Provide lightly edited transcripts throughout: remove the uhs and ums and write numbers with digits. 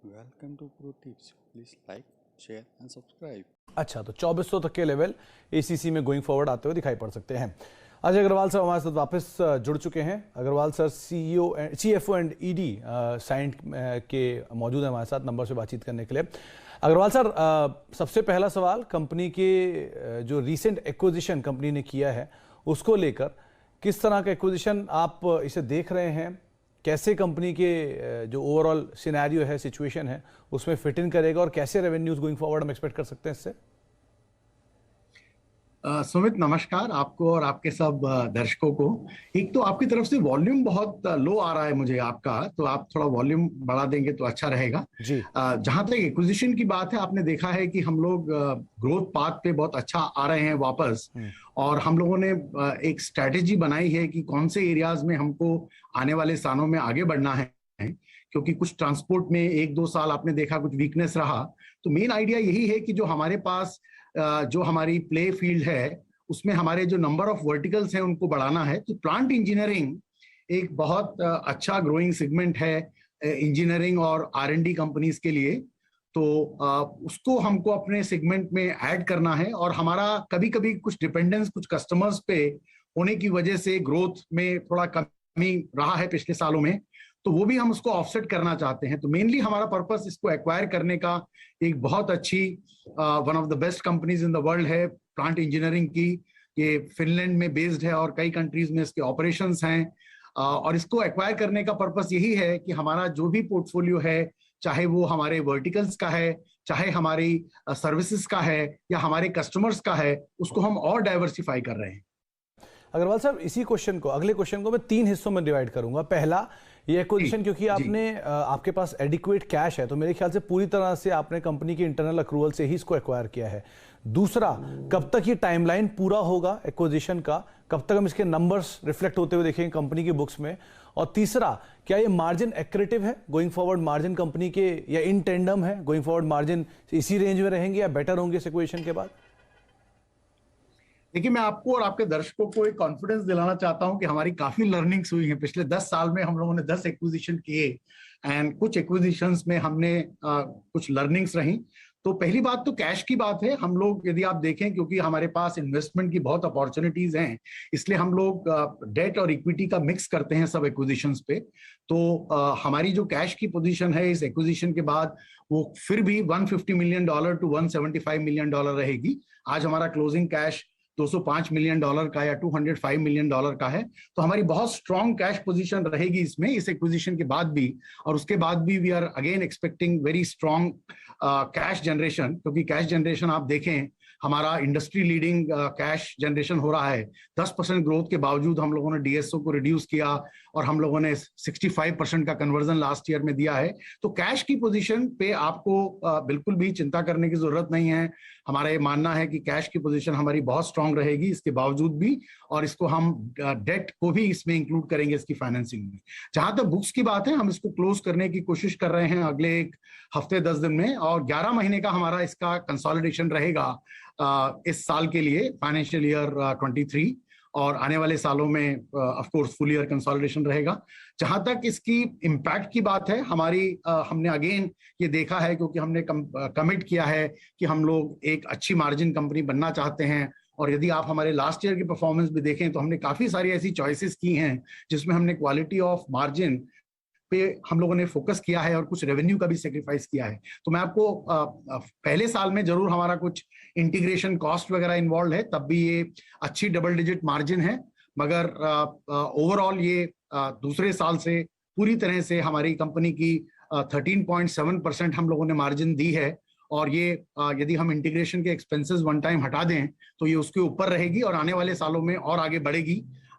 Welcome to pro tips. Please like, share and subscribe. अच्छा, तो 2400 तक के लेवल एसीसी में गोइंग फॉरवर्ड आते हुए दिखाई पड़ सकते हैं। अजय अग्रवाल सर हमारे साथ वापस जुड़ चुके हैं। Agarwal sir CFO and ED साइंट के मौजूद हैं हमारे साथ नंबर से बातचीत करने के लिए। अग्रवाल सर, सबसे पहला सवाल कंपनी के जो रीसेंट एक्विजिशन कंपनी ने किया है उसको लेकर, किस तरह का एक्विजिशन आप इसे देख रहे हैं? कैसे कंपनी के जो ओवरऑल सिनेरियो है, सिचुएशन है, उसमें फिट इन करेगा और कैसे रेवेन्यूज गोइंग फॉरवर्ड हम एक्सपेक्ट कर सकते हैं इससे? सुमित, नमस्कार आपको और आपके सब दर्शकों को। एक तो आपकी तरफ से वॉल्यूम बहुत लो आ रहा है मुझे आपका, तो आप थोड़ा वॉल्यूम बढ़ा देंगे तो अच्छा रहेगा जी। जहां तक एक्विजिशन की बात है, आपने देखा है कि हम लोग ग्रोथ पाथ पे बहुत अच्छा आ रहे हैं वापस। और हम लोगों ने एक स्ट्रैटेजी बनाई है कि कौन से एरियाज में हमको आने वाले सालों में आगे बढ़ना है, क्योंकि कुछ ट्रांसपोर्ट में 1-2 साल आपने देखा कुछ वीकनेस रहा। तो मेन आइडिया यही है कि जो हमारे पास जो हमारी प्ले फील्ड है उसमें हमारे जो नंबर ऑफ वर्टिकल्स हैं उनको बढ़ाना है। तो प्लांट इंजीनियरिंग एक बहुत अच्छा ग्रोइंग सेगमेंट है इंजीनियरिंग और R&D कंपनीज के लिए। तो उसको हमको अपने सेगमेंट में ऐड करना है। और हमारा कभी कभी कुछ डिपेंडेंस कुछ कस्टमर्स पे होने की वजह से ग्रोथ में थोड़ा कमी रहा है पिछले सालों में, तो वो भी हम उसको ऑफसेट करना चाहते हैं। तो मेनली हमारा पर्पस इसको एक्वायर करने का एक बहुत अच्छी one of the best companies in the world है प्लांट इंजीनियरिंग की। ये फिनलैंड में बेस्ड है और कई कंट्रीज में इसके ऑपरेशंस हैं। और इसको एक्वायर करने का पर्पस यही है कि हमारा जो भी पोर्टफोलियो है, चाहे वो हमारे वर्टिकल्स का है, चाहे हमारी सर्विसेज का है या हमारे कस्टमर्स का है, उसको हम और डाइवर्सिफाई कर रहे हैं। अग्रवाल साहब, इसी क्वेश्चन को, अगले क्वेश्चन को मैं 3 हिस्सों में डिवाइड करूंगा। पहला, ये एक्विजिशन क्योंकि आपके पास एडिक्वेट कैश है, तो मेरे ख्याल से पूरी तरह से आपने कंपनी के इंटरनल अक्रूवल से ही इसको एक्वायर किया है। दूसरा, कब तक ये टाइमलाइन पूरा होगा एक्विजिशन का, कब तक हम इसके नंबर्स रिफ्लेक्ट होते हुए देखेंगे कंपनी की बुक्स में? और तीसरा, क्या ये मार्जिन एक्रेटिव है गोइंग फॉरवर्ड मार्जिन कंपनी के, या इन टेंडम है गोइंग फॉरवर्ड मार्जिन इसी रेंज में रहेंगे या बेटर होंगे इस एक्विजिशन के बाद? देखिए, मैं आपको और आपके दर्शकों को एक कॉन्फिडेंस दिलाना चाहता हूं कि हमारी काफी लर्निंग्स हुई हैं पिछले 10 साल में। हम लोगों ने 10 एक्विजिशन किए एंड कुछ एक्विजिशंस में हमने कुछ लर्निंग्स रही। तो पहली बात तो कैश की बात है। हम लोग, यदि आप देखें, क्योंकि हमारे पास इन्वेस्टमेंट की बहुत अपॉर्चुनिटीज हैं, इसलिए हम लोग डेट और इक्विटी का मिक्स करते हैं सब एक्विजिशंस पे। तो हमारी जो कैश की पोजीशन है इस एक्विजिशन के बाद, वो फिर भी $150 मिलियन टू $175 मिलियन रहेगी। आज हमारा क्लोजिंग कैश $205 मिलियन का या $205 मिलियन का है। तो हमारी बहुत स्ट्रॉन्ग कैश पोजीशन रहेगी इसमें, इस एक्विजिशन के बाद भी। और उसके बाद भी we are again expecting very strong cash generation, क्योंकि कैश जनरेशन आप देखें, हमारा इंडस्ट्री लीडिंग कैश जनरेशन हो रहा है। 10% ग्रोथ के बावजूद हम लोगों ने डीएसओ को रिड्यूस किया और हम लोगों ने 65% का कन्वर्जन लास्ट ईयर में दिया है। तो कैश की पोजीशन पे आपको बिल्कुल भी चिंता करने की जरूरत नहीं है। हमारा ये मानना है कि कैश की पोजीशन हमारी बहुत स्ट्रांग रहेगी इसके बावजूद भी, और इसको हम डेट को भी इसमें इंक्लूड करेंगे इसकी फाइनेंसिंग में। जहां तक बुक्स की बात है, हम इसको क्लोज करने की कोशिश कर रहे हैं अगले एक हफ्ते 10 दिन में, और 11 महीने का हमारा इसका कंसोलिडेशन रहेगा इस साल के लिए, फाइनेंशियल ईयर 23, और आने वाले सालों में of course full year consolidation रहेगा। जहां तक इसकी इम्पैक्ट की बात है, हमने अगेन ये देखा है, क्योंकि हमने कमिट किया है कि हम लोग एक अच्छी मार्जिन कंपनी बनना चाहते हैं। और यदि आप हमारे लास्ट ईयर की परफॉर्मेंस भी देखें तो हमने काफी सारी ऐसी चॉइसेस की हैं जिसमें हमने क्वालिटी ऑफ मार्जिन पे हम लोगों ने फोकस किया है और कुछ रेवेन्यू का भी सेक्रीफाइस किया है। तो मैं आपको पहले साल में जरूर हमारा कुछ इंटीग्रेशन कॉस्ट वगैरह इन्वॉल्व है, तब भी ये अच्छी डबल डिजिट मार्जिन है। मगर ओवरऑल ये दूसरे साल से पूरी तरह से हमारी कंपनी की 13.7% हम लोगों ने मार्जिन दी है। और ये यदि हम इंटीग्रेशन के एक्सपेंसेस वन टाइम हटा दें तो ये उसके ऊपर रहेगी और आने वाले सालों में और आगे बढ़ेगी,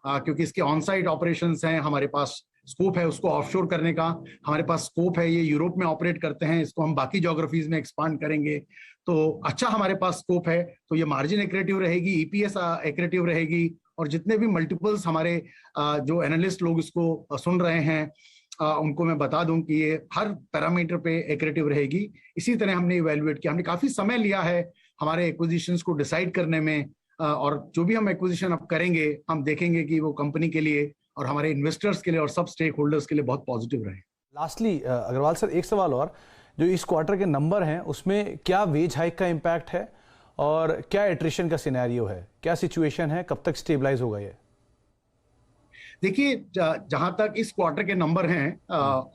क्योंकि इसके ऑन साइट ऑपरेशंस हैं, हमारे पास स्कोप है उसको ऑफशोर करने का, हमारे पास स्कोप है, ये यूरोप में ऑपरेट करते हैं, इसको हम बाकी ज्योग्राफीज में एक्सपांड करेंगे। तो अच्छा हमारे पास स्कोप है, तो ये मार्जिन एक्रेटिव रहेगी, ईपीएस एक्रेटिव रहेगी। और जितने भी मल्टीपल्स हमारे जो एनालिस्ट लोग इसको सुन रहे हैं, उनको मैं बता दूं कि ये हर पैरामीटर पे एक्रेटिव रहेगी। इसी तरह हमने इवैल्यूएट किया, हमने काफी समय लिया है हमारे एक्विजिशंस को डिसाइड करने में, और जो भी हम एक्विजिशन अब करेंगे हम देखेंगे कि वो कंपनी के लिए और हमारे इन्वेस्टर्स के लिए और सब स्टेक होल्डर्स के लिए बहुत पॉजिटिव रहे। लास्टली अग्रवाल सर, एक सवाल और, जो इस क्वार्टर के नंबर हैं उसमें क्या वेज हाइक का इम्पैक्ट है और क्या एट्रिशन का सिनेरियो है, क्या सिचुएशन है, कब तक स्टेबलाइज होगा ये? देखिए, जहां तक इस क्वार्टर के नंबर हैं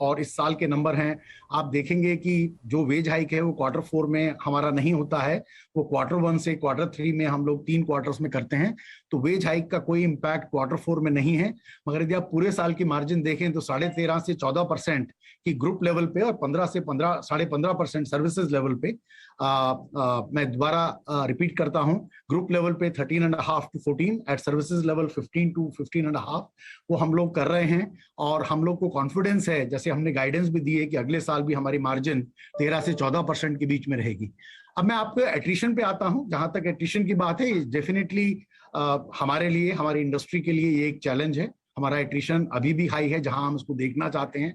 और इस साल के नंबर हैं, आप देखेंगे कि जो वेज हाइक है वो क्वार्टर 4 में हमारा नहीं होता है, वो क्वार्टर 1 से क्वार्टर 3 में हम लोग 3 क्वार्टर्स में करते हैं। तो वेज हाइक का कोई इम्पैक्ट क्वार्टर 4 में नहीं है। मगर यदि आप पूरे साल की मार्जिन देखें तो 13.5 से 14% की ग्रुप लेवल पे और 15 से 15.5% सर्विसेज लेवल पे, मैं दोबारा रिपीट करता हूं, ग्रुप लेवल पे 13.5 to 14, at services level 15 to 15.5 वो हम लोग कर रहे हैं। और हम लोग को कॉन्फिडेंस है, जैसे हमने गाइडेंस भी दी है, कि अगले साल भी हमारी मार्जिन 13 से 14% के बीच में रहेगी। अब मैं आपको एट्रिशन पे आता हूं। जहां तक एट्रिशन की बात है, डेफिनेटली हमारे लिए, हमारी इंडस्ट्री के लिए ये एक चैलेंज है। हमारा एट्रिशन अभी भी हाई है, जहां हम उसको देखना चाहते हैं,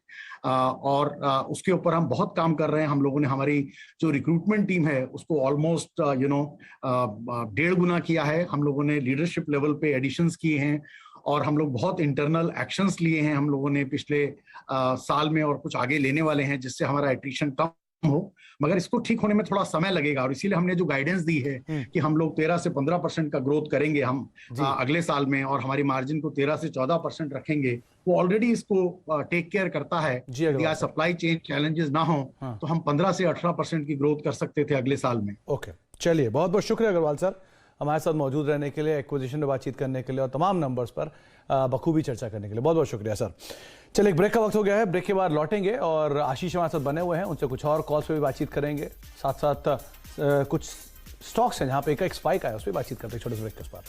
और उसके ऊपर हम बहुत काम कर रहे हैं। हम लोगों ने हमारी जो रिक्रूटमेंट टीम है उसको ऑलमोस्ट 1.5 गुना किया है। हम लोगों ने लीडरशिप लेवल पे एडिशंस किए हैं और हम लोग बहुत इंटरनल एक्शंस लिए हैं हम लोगों ने पिछले साल में, और कुछ आगे लेने वाले हैं, जिससे हमारा एट्रिशन कम हो। मगर इसको ठीक होने में थोड़ा समय लगेगा, और इसीलिए हमने जो गाइडेंस दी है कि हम लोग 13 से 15% का ग्रोथ करेंगे हम अगले साल में, और हमारी मार्जिन को 13 से 14% रखेंगे, वो ऑलरेडी इसको टेक केयर करता है। यदि सप्लाई चेन चैलेंजेस ना हो तो हम 15 से 18% की ग्रोथ कर सकते थे अगले साल में। ओके, चलिए, बहुत बहुत शुक्रिया अग्रवाल सर, हमारे साथ मौजूद रहने के लिए, एक्विजिशन में बातचीत करने के लिए और तमाम नंबर्स पर बखूबी चर्चा करने के लिए बहुत बहुत शुक्रिया सर। चलिए, एक ब्रेक का वक्त हो गया है, ब्रेक के बाद लौटेंगे और आशीष हमारे साथ बने हुए हैं, उनसे कुछ और कॉल्स पे भी बातचीत करेंगे, साथ साथ कुछ स्टॉक्स हैं जहां पे एक स्पाइक आया उस पर बातचीत करते हैं छोटे से ब्रेक के बाद।